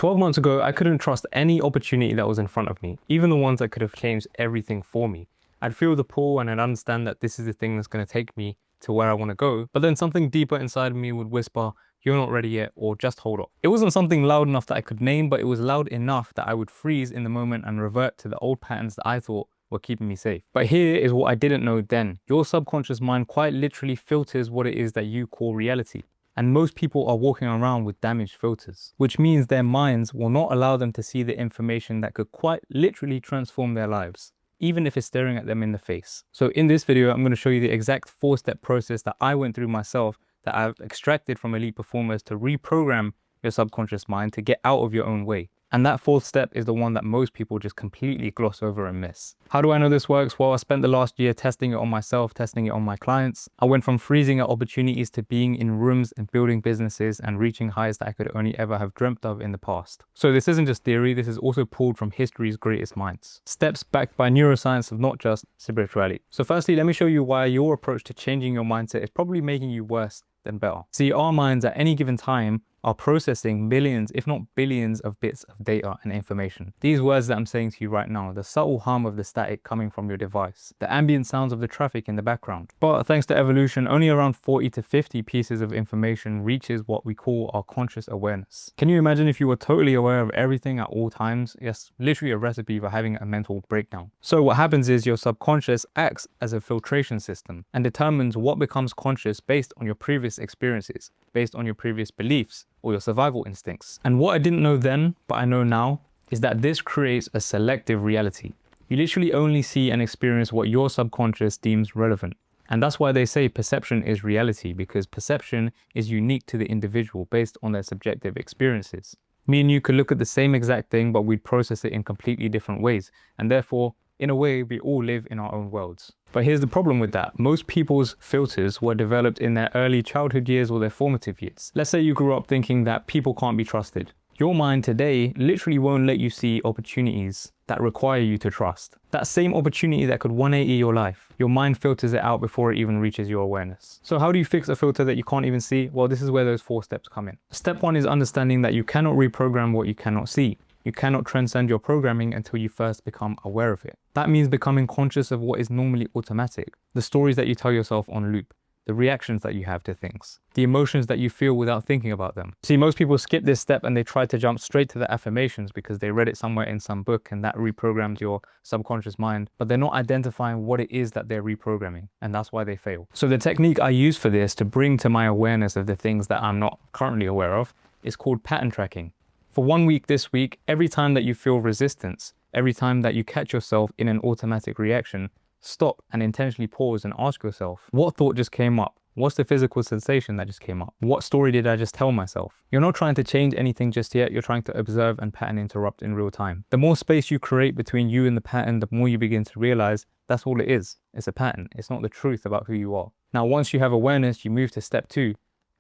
12 months ago, I couldn't trust any opportunity that was in front of me, even the ones that could have changed everything for me. I'd feel the pull and I'd understand that this is the thing that's going to take me to where I want to go, but then something deeper inside of me would whisper, "You're not ready yet," or "Just hold up." It wasn't something loud enough that I could name, but it was loud enough that I would freeze in the moment and revert to the old patterns that I thought were keeping me safe. But here is what I didn't know then. Your subconscious mind quite literally filters what it is that you call reality. And most people are walking around with damaged filters, which means their minds will not allow them to see the information that could quite literally transform their lives, even if it's staring at them in the face. So in this video, I'm going to show you the exact 4-step process that I went through myself that I've extracted from elite performers to reprogram your subconscious mind to get out of your own way. And that 4th step is the one that most people just completely gloss over and miss. How do I know this works? Well, I spent the last year testing it on myself, testing it on my clients. I went from freezing at opportunities to being in rooms and building businesses and reaching highs that I could only ever have dreamt of in the past. So this isn't just theory, this is also pulled from history's greatest minds. Steps backed by neuroscience of not just spirituality. So firstly, let me show you why your approach to changing your mindset is probably making you worse than better. See, our minds at any given time are processing millions, if not billions of bits of data and information. These words that I'm saying to you right now, the subtle hum of the static coming from your device, the ambient sounds of the traffic in the background. But thanks to evolution, only around 40 to 50 pieces of information reaches what we call our conscious awareness. Can you imagine if you were totally aware of everything at all times? Yes, literally a recipe for having a mental breakdown. So what happens is your subconscious acts as a filtration system and determines what becomes conscious based on your previous experiences, based on your previous beliefs, or your survival instincts. And what I didn't know then, but I know now, is that this creates a selective reality. You literally only see and experience what your subconscious deems relevant. And that's why they say perception is reality, because perception is unique to the individual based on their subjective experiences. Me and you could look at the same exact thing, but we'd process it in completely different ways. And therefore, in a way, we all live in our own worlds. But here's the problem with that. Most people's filters were developed in their early childhood years or their formative years. Let's say you grew up thinking that people can't be trusted. Your mind today literally won't let you see opportunities that require you to trust. That same opportunity that could 180 your life, your mind filters it out before it even reaches your awareness. So how do you fix a filter that you can't even see? Well, this is where those 4 steps come in. Step 1 is understanding that you cannot reprogram what you cannot see. You cannot transcend your programming until you first become aware of it. That means becoming conscious of what is normally automatic, the stories that you tell yourself on loop, the reactions that you have to things, the emotions that you feel without thinking about them. See, most people skip this step and they try to jump straight to the affirmations because they read it somewhere in some book and that reprogrammed your subconscious mind, but they're not identifying what it is that they're reprogramming, and that's why they fail. So the technique I use for this to bring to my awareness of the things that I'm not currently aware of is called pattern tracking. For 1 week this week, every time that you feel resistance, every time that you catch yourself in an automatic reaction, stop and intentionally pause and ask yourself, what thought just came up? What's the physical sensation that just came up? What story did I just tell myself? You're not trying to change anything just yet, you're trying to observe and pattern interrupt in real time. The more space you create between you and the pattern, the more you begin to realize that's all it is. It's a pattern, it's not the truth about who you are. Now, once you have awareness, you move to step 2.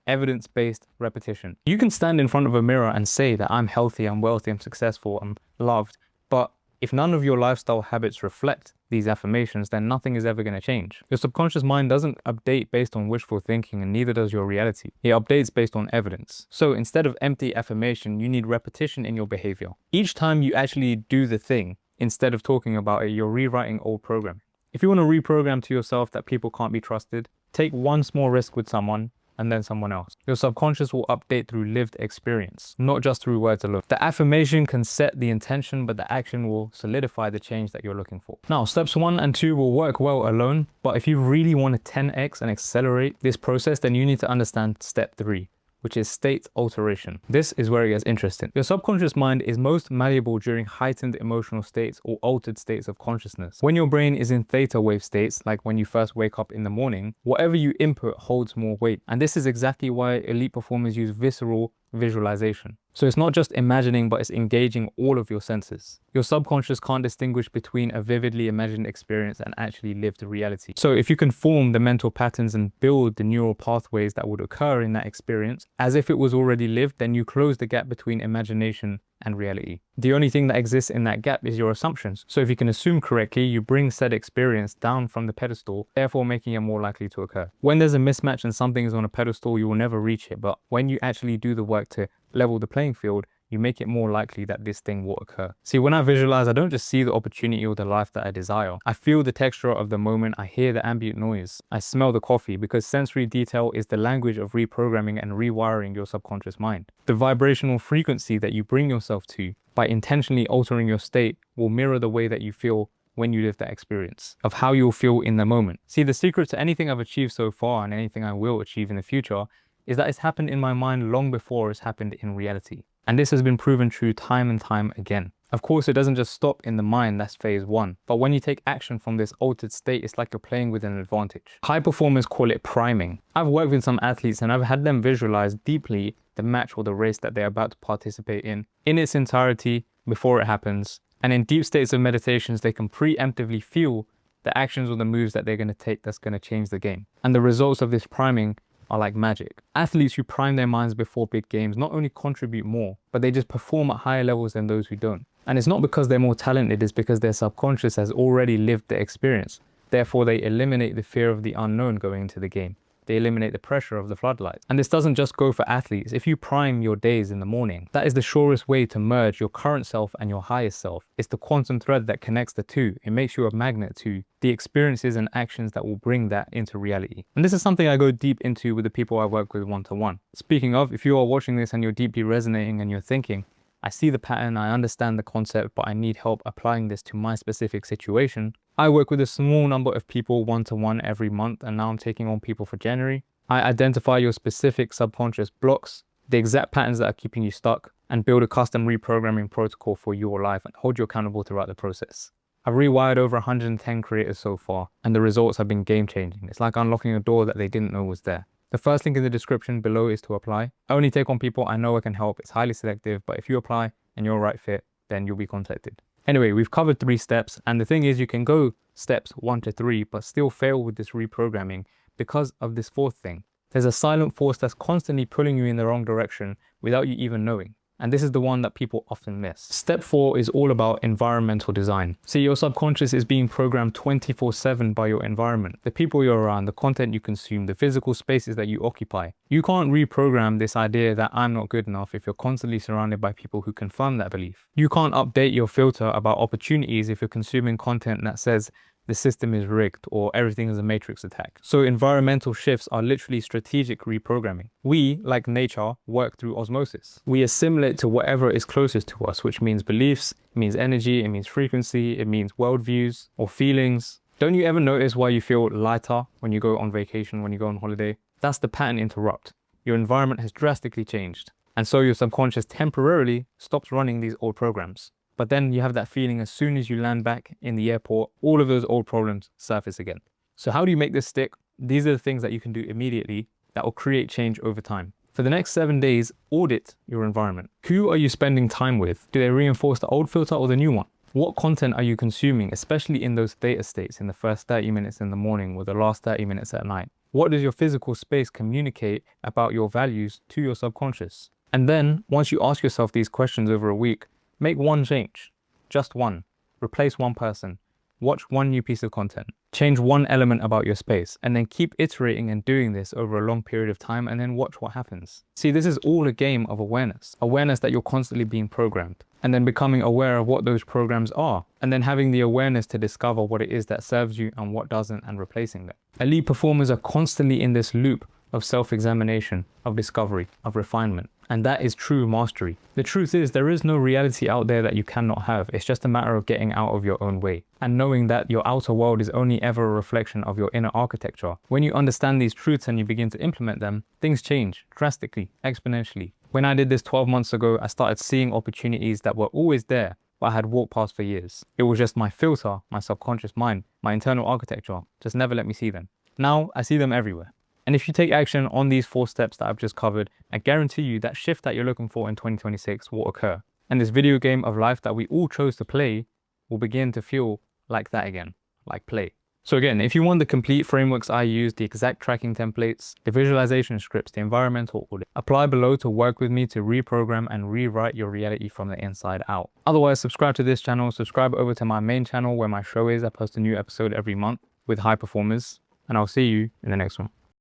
Evidence-based repetition. You can stand in front of a mirror and say that I'm healthy, I'm wealthy, I'm successful, I'm loved, but if none of your lifestyle habits reflect these affirmations, then nothing is ever going to change. Your subconscious mind doesn't update based on wishful thinking, and neither does your reality. It updates based on evidence. So instead of empty affirmation, you need repetition in your behavior. Each time you actually do the thing, instead of talking about it, you're rewriting old programming. If you want to reprogram to yourself that people can't be trusted, take one small risk with someone, and then someone else. Your subconscious will update through lived experience, not just through words alone. The affirmation can set the intention, but the action will solidify the change that you're looking for. Now, steps 1 and 2 will work well alone, but if you really want to 10x and accelerate this process, then you need to understand step 3, which is state alteration. This is where it gets interesting. Your subconscious mind is most malleable during heightened emotional states or altered states of consciousness. When your brain is in theta wave states, like when you first wake up in the morning, whatever you input holds more weight. And this is exactly why elite performers use visceral visualization. So it's not just imagining, but it's engaging all of your senses. Your subconscious can't distinguish between a vividly imagined experience and actually lived reality. So if you can form the mental patterns and build the neural pathways that would occur in that experience as if it was already lived, then you close the gap between imagination and reality. The only thing that exists in that gap is your assumptions. So if you can assume correctly, you bring said experience down from the pedestal, therefore making it more likely to occur. When there's a mismatch and something is on a pedestal, you will never reach it. But when you actually do the work to level the playing field, you make it more likely that this thing will occur. See, when I visualize, I don't just see the opportunity or the life that I desire. I feel the texture of the moment, I hear the ambient noise, I smell the coffee, because sensory detail is the language of reprogramming and rewiring your subconscious mind. The vibrational frequency that you bring yourself to by intentionally altering your state will mirror the way that you feel when you live that experience of how you'll feel in the moment. See, the secret to anything I've achieved so far and anything I will achieve in the future is that it's happened in my mind long before it's happened in reality. And this has been proven true time and time again. Of course, it doesn't just stop in the mind, that's phase one. But when you take action from this altered state, it's like you're playing with an advantage. High performers call it priming. I've worked with some athletes and I've had them visualize deeply the match or the race that they're about to participate in its entirety before it happens. And in deep states of meditations, they can preemptively feel the actions or the moves that they're going to take that's going to change the game. And the results of this priming are like magic. Athletes who prime their minds before big games not only contribute more, but they just perform at higher levels than those who don't. And it's not because they're more talented, it's because their subconscious has already lived the experience. Therefore, they eliminate the fear of the unknown going into the game. They eliminate the pressure of the floodlights. And this doesn't just go for athletes. If you prime your days in the morning, that is the surest way to merge your current self and your highest self. It's the quantum thread that connects the two. It makes you a magnet to the experiences and actions that will bring that into reality. And this is something I go deep into with the people I work with one-to-one. Speaking of, if you are watching this and you're deeply resonating and you're thinking, I see the pattern, I understand the concept, but I need help applying this to my specific situation. I work with a small number of people one-to-one every month, and now I'm taking on people for January. I identify your specific subconscious blocks, the exact patterns that are keeping you stuck, and build a custom reprogramming protocol for your life and hold you accountable throughout the process. I've rewired over 110 creators so far, and the results have been game-changing. It's like unlocking a door that they didn't know was there. The first link in the description below is to apply. I only take on people I know I can help. It's highly selective, but if you apply and you're a right fit, then you'll be contacted. Anyway, we've covered 3 steps, and the thing is you can go steps 1 to 3, but still fail with this reprogramming because of this 4th thing. There's a silent force that's constantly pulling you in the wrong direction without you even knowing. And this is the one that people often miss. Step 4 is all about environmental design. See, your subconscious is being programmed 24/7 by your environment, the people you're around, the content you consume, the physical spaces that you occupy. You can't reprogram this idea that I'm not good enough if you're constantly surrounded by people who confirm that belief. You can't update your filter about opportunities if you're consuming content that says the system is rigged or everything is a matrix attack. So environmental shifts are literally strategic reprogramming. We, like nature, work through osmosis. We assimilate to whatever is closest to us, which means beliefs, it means energy, it means frequency, it means worldviews or feelings. Don't you ever notice why you feel lighter when you go on vacation, when you go on holiday? That's the pattern interrupt. Your environment has drastically changed. And so your subconscious temporarily stops running these old programs. But then you have that feeling as soon as you land back in the airport, all of those old problems surface again. So how do you make this stick? These are the things that you can do immediately that will create change over time. For the next 7 days, audit your environment. Who are you spending time with? Do they reinforce the old filter or the new one? What content are you consuming, especially in those theta states in the first 30 minutes in the morning or the last 30 minutes at night? What does your physical space communicate about your values to your subconscious? And then once you ask yourself these questions over a week, make one change, just one. Replace one person. Watch one new piece of content. Change one element about your space, and then keep iterating and doing this over a long period of time, and then watch what happens. See, this is all a game of awareness. Awareness that you're constantly being programmed, and then becoming aware of what those programs are, and then having the awareness to discover what it is that serves you and what doesn't, and replacing them. Elite performers are constantly in this loop of self-examination, of discovery, of refinement. And that is true mastery. The truth is, there is no reality out there that you cannot have. It's just a matter of getting out of your own way and knowing that your outer world is only ever a reflection of your inner architecture. When you understand these truths and you begin to implement them, things change drastically, exponentially. When I did this 12 months ago, I started seeing opportunities that were always there, but I had walked past for years. It was just my filter, my subconscious mind, my internal architecture, just never let me see them. Now I see them everywhere. And if you take action on these 4 steps that I've just covered, I guarantee you that shift that you're looking for in 2026 will occur. And this video game of life that we all chose to play will begin to feel like that again, like play. So again, if you want the complete frameworks I use, the exact tracking templates, the visualization scripts, the environmental audit, apply below to work with me to reprogram and rewrite your reality from the inside out. Otherwise, subscribe to this channel, subscribe over to my main channel where my show is. I post a new episode every month with high performers, and I'll see you in the next one.